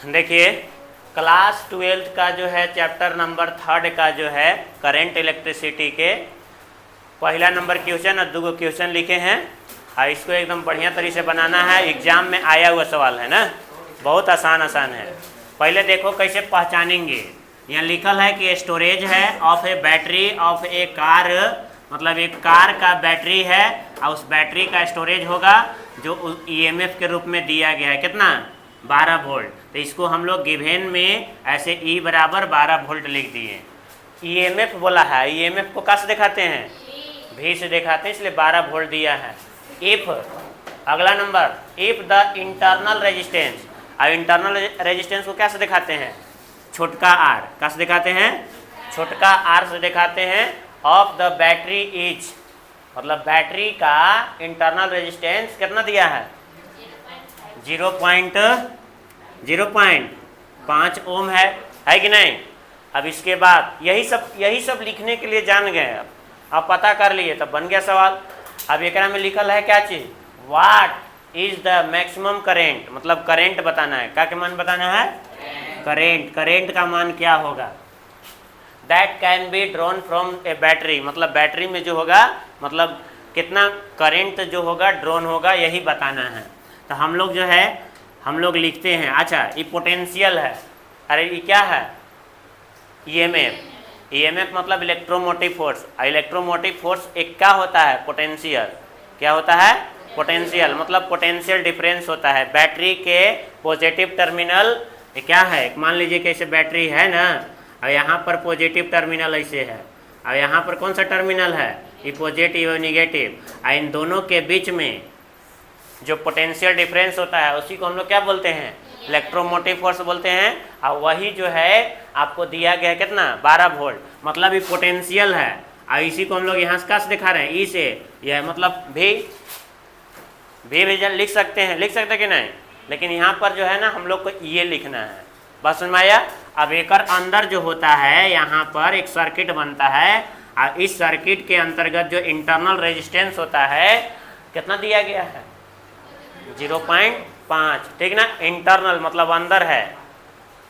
देखिए class 12th का जो है चैप्टर नंबर 3 का जो है करंट इलेक्ट्रिसिटी के पहला नंबर क्वेश्चन और 2 क्वेश्चन लिखे हैं और इसको एकदम बढ़िया तरीके से बनाना है। एग्जाम में आया हुआ सवाल है ना, बहुत आसान है। पहले देखो कैसे पहचानेंगे। यहाँ लिखल है कि स्टोरेज है of A battery of A car, मतलब एक कार का बैटरी है और उस बैटरी का स्टोरेज होगा जो ईएमएफ के रूप में दिया गया है कितना 12 वोल्ट। तो इसको हम लोग गिवन में ऐसे E बराबर 12 वोल्ट लिख दिए। ईएमएफ बोला है, ईएमएफ को कैसे दिखाते हैं, V से दिखाते हैं, इसलिए 12 वोल्ट दिया है। इफ अगला number if the internal resistance, और इंटरनल रेजिस्टेंस को कैसे दिखाते हैं, छोटका R कैसे दिखाते हैं, छोटका R से दिखाते हैं। ऑफ द बैटरी इज, मतलब बैटरी का इंटरनल रेजिस्टेंस कितना दिया है 0.5 ओम है कि नहीं। अब इसके बाद यही सब लिखने के लिए जान गए, अब पता कर लिए तब बन गया सवाल। अब एक में लिखल है क्या चीज, what is the maximum current, मतलब करेंट बताना है। क्या मान बताना है, करेंट का मान क्या होगा। That can be drawn from A battery, मतलब बैटरी में जो होगा मतलब कितना करंट जो होगा ड्रॉन होगा, यही बताना है। तो हम लोग जो है हम लोग लिखते हैं। अच्छा ये पोटेंशियल है, अरे ये क्या है ईएमएफ मतलब इलेक्ट्रोमोटिव फोर्स। इलेक्ट्रोमोटिव फोर्स एक क्या होता है पोटेंशियल, क्या होता है पोटेंशियल, मतलब पोटेंशियल डिफरेंस होता है बैटरी के पॉजिटिव टर्मिनल। ये क्या है, मान लीजिए कि ऐसे बैटरी है ना और यहाँ पर पॉजिटिव टर्मिनल ऐसे है और यहाँ पर कौन सा टर्मिनल है, ये पॉजिटिव और निगेटिव। और इन दोनों के बीच में जो पोटेंशियल डिफरेंस होता है उसी को हम लोग क्या बोलते हैं, इलेक्ट्रोमोटिव फोर्स बोलते हैं। और वही जो है आपको दिया गया कितना 12 वोल्ट, मतलब ये पोटेंशियल है। और इसी को हम लोग यहाँ से दिखा रहे हैं ई से, यह मतलब भी लिख सकते हैं कि नहीं, लेकिन यहाँ पर जो है ना हम लोग को ये लिखना है। बस समझ में आया। अब एक अंदर जो होता है यहाँ पर एक सर्किट बनता है और इस सर्किट के अंतर्गत जो इंटरनल रेजिस्टेंस होता है कितना दिया गया है 0.5, ठीक ना। इंटरनल मतलब अंदर है,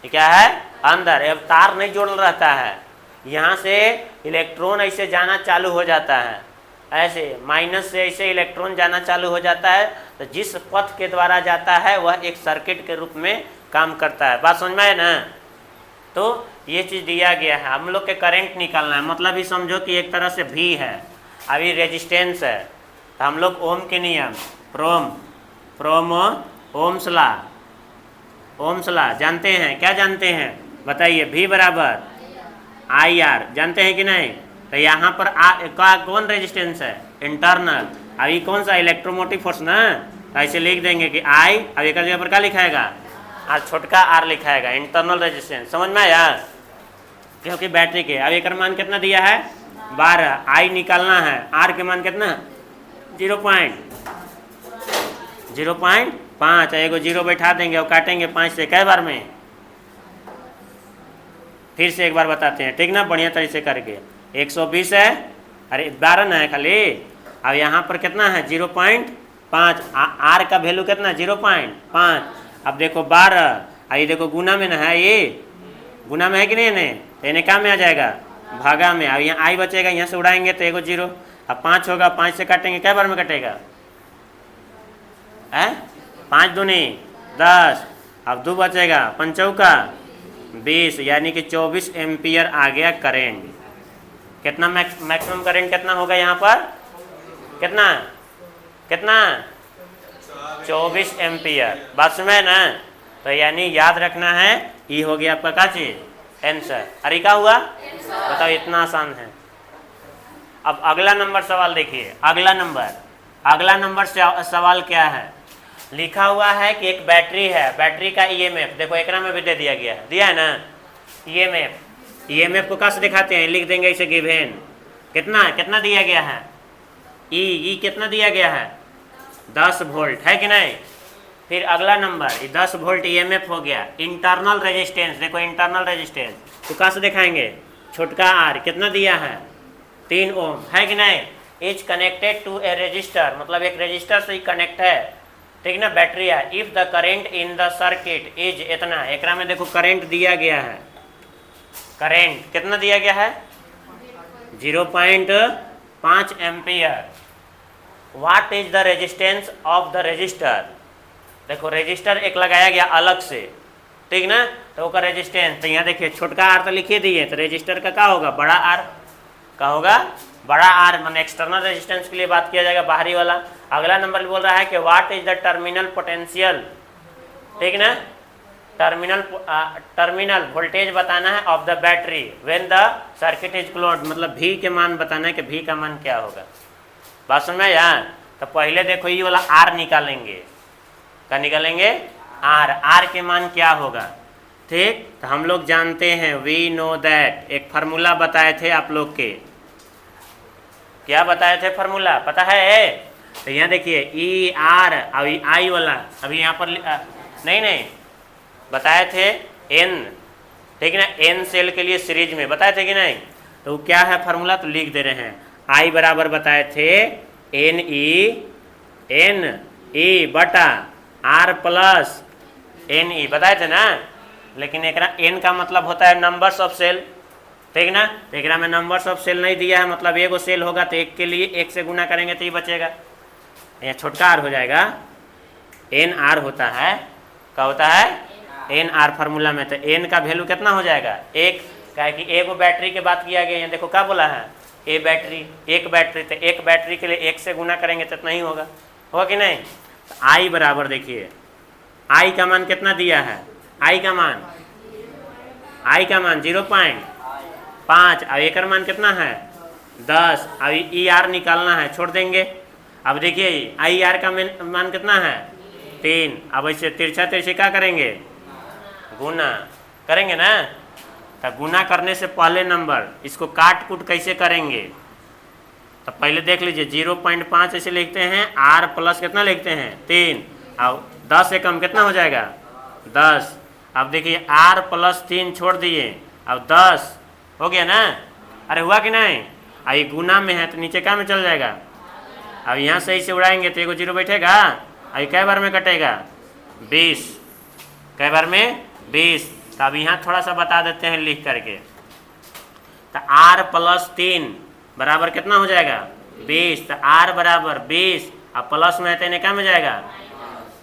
ये क्या है अंदर। अब तार नहीं जोड़ना रहता है, यहाँ से इलेक्ट्रॉन ऐसे जाना चालू हो जाता है, ऐसे माइनस से ऐसे इलेक्ट्रॉन जाना चालू हो जाता है। तो जिस पथ के द्वारा जाता है वह एक सर्किट के रूप में काम करता है। बात समझ में आए ना। तो ये चीज़ दिया गया है, हम लोग के करंट निकालना है, मतलब ये समझो कि एक तरह से V है, अभी रेजिस्टेंस है। तो हम लोग ओम के नियम फ्रॉम ओम्स ला जानते हैं, क्या जानते हैं बताइए, V बराबर IR जानते हैं कि नहीं। तो यहाँ पर कौन रेजिस्टेंस है इंटरनल, अभी कौन सा इलेक्ट्रोमोटिव फोर्स ना। तो ऐसे लिख देंगे कि I, अब एक जगह पर क्या लिखाएगा और छोटका R लिखाएगा, इंटरनल रेजिस्टेंस। समझ में आया, क्योंकि बैटरी के अब एक मान कितना दिया है 12, I निकालना है, R के मान कितना 0.5, एगो 0 बैठा देंगे और काटेंगे 5 से, कई बार में, फिर से एक बार बताते हैं, ठीक ना, बढ़िया तरीके से करके। 120 है, अरे 12 ना है खाली। अब यहाँ पर कितना है 0.5, R का वैल्यू कितना 0.5। अब देखो 12, ये देखो गुना में ना है, ये गुना में है कि नहीं, तो इन्हें क्या में आ जाएगा भागा में। अब यहाँ I बचेगा, यहाँ से उड़ाएंगे तो एगो 0, अब 5 होगा, 5 से काटेंगे, कै बार में कटेगा 5 दूनी 10, अब 2 बचेगा, 5 चौका 20, यानी कि 24 एम्पियर आ गया करेंट। कितना मैक्सिमम करेंट कितना होगा यहाँ पर, कितना 24 एम्पियर। बात समझे ना। तो यानी याद रखना है, ये हो गया आपका क्या चीज आंसर। अरे क्या हुआ बताओ, इतना आसान है। अब अगला नंबर सवाल देखिए, अगला नंबर सवाल क्या है, लिखा हुआ है कि एक बैटरी है, बैटरी का ईएमएफ देखो एक में भी दे दिया है ना। ईएमएफ को कैसे दिखाते हैं, लिख देंगे इसे गिवन, कितना दिया गया है ई कितना दिया गया है 10 वोल्ट, है कि नहीं। फिर अगला नंबर 10 वोल्ट ईएमएफ हो गया। इंटरनल रेजिस्टेंस देखो, इंटरनल रेजिस्टेंस तो कैसे दिखाएंगे, छोटका R कितना दिया है 3 ओम, है कि नहीं। Is connected to a resistor, मतलब एक रजिस्टर से ही कनेक्ट है, ठीक ना, बैटरी है। If the current in the circuit is इतना, एकरा में देखो करेंट दिया गया है, करेंट कितना दिया गया है 0.5 ampere. What is the resistance of the register, देखो रजिस्टर एक लगाया गया अलग से, ठीक ना, तो उसका रेजिस्टेंस, तो यहाँ देखिए छोटका आर तो लिखे दिए, तो रजिस्टर का क्या होगा बड़ा आर का होगा, बड़ा आर माने एक्सटर्नल रेजिस्टेंस के लिए बात किया जाएगा, बाहरी वाला। अगला नंबर बोल रहा है कि what is the terminal potential, ठीक ना, टर्मिनल वोल्टेज बताना है of the battery when the circuit is closed, मतलब भी के मान बताना है कि भी का मान क्या होगा। बात समझ में यहाँ, तो पहले देखो ये वाला आर निकालेंगे, क्या निकालेंगे आर, आर के मान क्या होगा, ठीक। तो हम लोग जानते हैं वी नो दैट, एक फार्मूला बताए थे आप लोग के, क्या बताए थे फार्मूला पता है, तो यहाँ देखिए ई आर अभी आई वाला अभी यहाँ पर नहीं बताए थे एन, ठीक है ना, एन सेल के लिए सीरीज में बताए थे कि नहीं, तो क्या है फार्मूला, तो लिख दे रहे हैं। आई बराबर बताए थे एन ई बटा आर प्लस एन ई बताए थे ना, लेकिन एक एन का मतलब होता है नंबर्स ऑफ सेल, ठीक ना, तो एक में नंबर्स ऑफ सेल नहीं दिया है, मतलब एगो सेल होगा तो एक के लिए एक से गुना करेंगे तो ये बचेगा, यहाँ छोटका आर हो जाएगा, एन आर होता है, क्या होता है एन आर फार्मूला में, तो एन का वैल्यू कितना हो जाएगा एक, क्या कि एगो बैटरी के बात किया गया, यहाँ देखो क्या बोला है ए बैटरी, एक बैटरी, तो एक बैटरी के लिए एक से गुना करेंगे तो इतना ही होगा कि नहीं। तो आई बराबर देखिए आई का मान कितना दिया है, आई का मान 0.5, अब एक मान कितना है 10, अब ई आर निकालना है, छोड़ देंगे। अब देखिए आई आर का मान कितना है 3, अब ऐसे तिरछा तिरछी क्या करेंगे गुना करेंगे ना, तो गुना करने से पहले नंबर इसको काट कूट कैसे करेंगे, तो पहले देख लीजिए 0.5 ऐसे लिखते हैं, आर प्लस कितना लिखते हैं 3, अब 10 से कम कितना हो जाएगा 10, अब देखिए आर प्लस 3 छोड़ दिए, अब 10 हो गया ना, अरे हुआ कि नहीं, अब ये गुना में है तो नीचे क्या में चल जाएगा, अब यहाँ से इसे उड़ाएंगे तो एगो जीरो बैठेगा, अब कै बार में कटेगा 20, कै बार में 20, तो अब यहाँ थोड़ा सा बता देते हैं लिख करके, तो आर प्लस 3 बराबर कितना हो जाएगा 20, तो आर बराबर 20, अब प्लस में है क्या में जाएगा,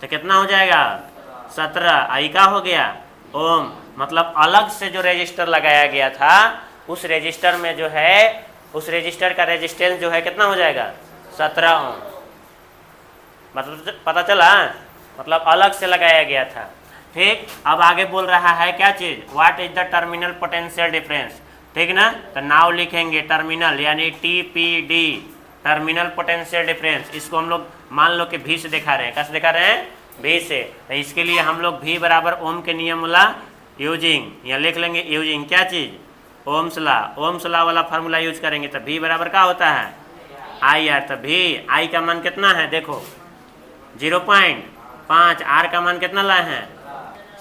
तो कितना हो जाएगा 17, आई का हो गया ओम, मतलब अलग से जो रजिस्टर लगाया गया था उस रजिस्टर में जो है उस रजिस्टर का रेजिस्टेंस जो है कितना हो जाएगा 17 ओम, मतलब पता चला, मतलब अलग से लगाया गया था, ठीक। अब आगे बोल रहा है क्या चीज, what is the terminal potential difference, ठीक ना, तो नाव लिखेंगे टर्मिनल यानी TPD, टर्मिनल पोटेंशियल डिफरेंस, इसको हम लोग मान लो कि भी से दिखा रहे हैं, कैसे दिखा रहे हैं भी से, तो इसके लिए हम लोग भी बराबर ओम के नियम वाला यूजिंग, यहाँ लिख लेंगे यूजिंग क्या चीज ओम्स ला वाला फार्मूला यूज करेंगे, तो भी बराबर क्या होता है आई आर, तो भी आई का मान कितना है देखो 0.5, आर का मान कितना लाए हैं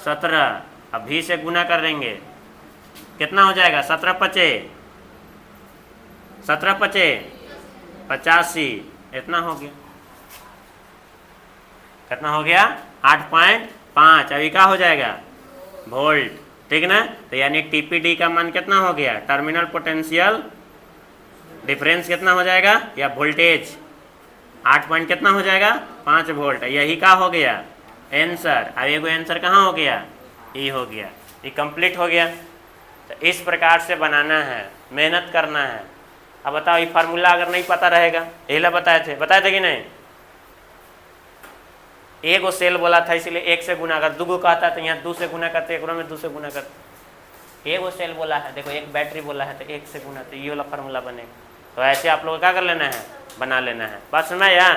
17, अब भी से गुना कर देंगे कितना हो जाएगा 17 पचे 85, इतना हो गया, कितना हो गया 8.5, अभी क्या हो जाएगा वोल्ट, ठीक ना, तो यानी TPD का मान कितना हो गया, टर्मिनल पोटेंशियल डिफरेंस कितना हो जाएगा या वोल्टेज 8 पॉइंट कितना हो जाएगा 5 वोल्ट, यही का हो गया आंसर। अब एगो आंसर कहाँ हो गया ये हो गया, ये कंप्लीट हो गया। तो इस प्रकार से बनाना है, मेहनत करना है। अब बताओ ये फार्मूला अगर नहीं पता रहेगा, यही बताए थे कि नहीं, एगो सेल बोला था इसलिए एक से गुना कर, दूगो कहता तो यहाँ 2 से गुना करते, एक में 2 से गुना करते, एगो सेल बोला है देखो एक बैटरी बोला है तो 1 से गुना, तो ये वाला फार्मूला बनेगा। तो ऐसे आप लोग क्या कर लेना है बना लेना है, बात समझ में आया।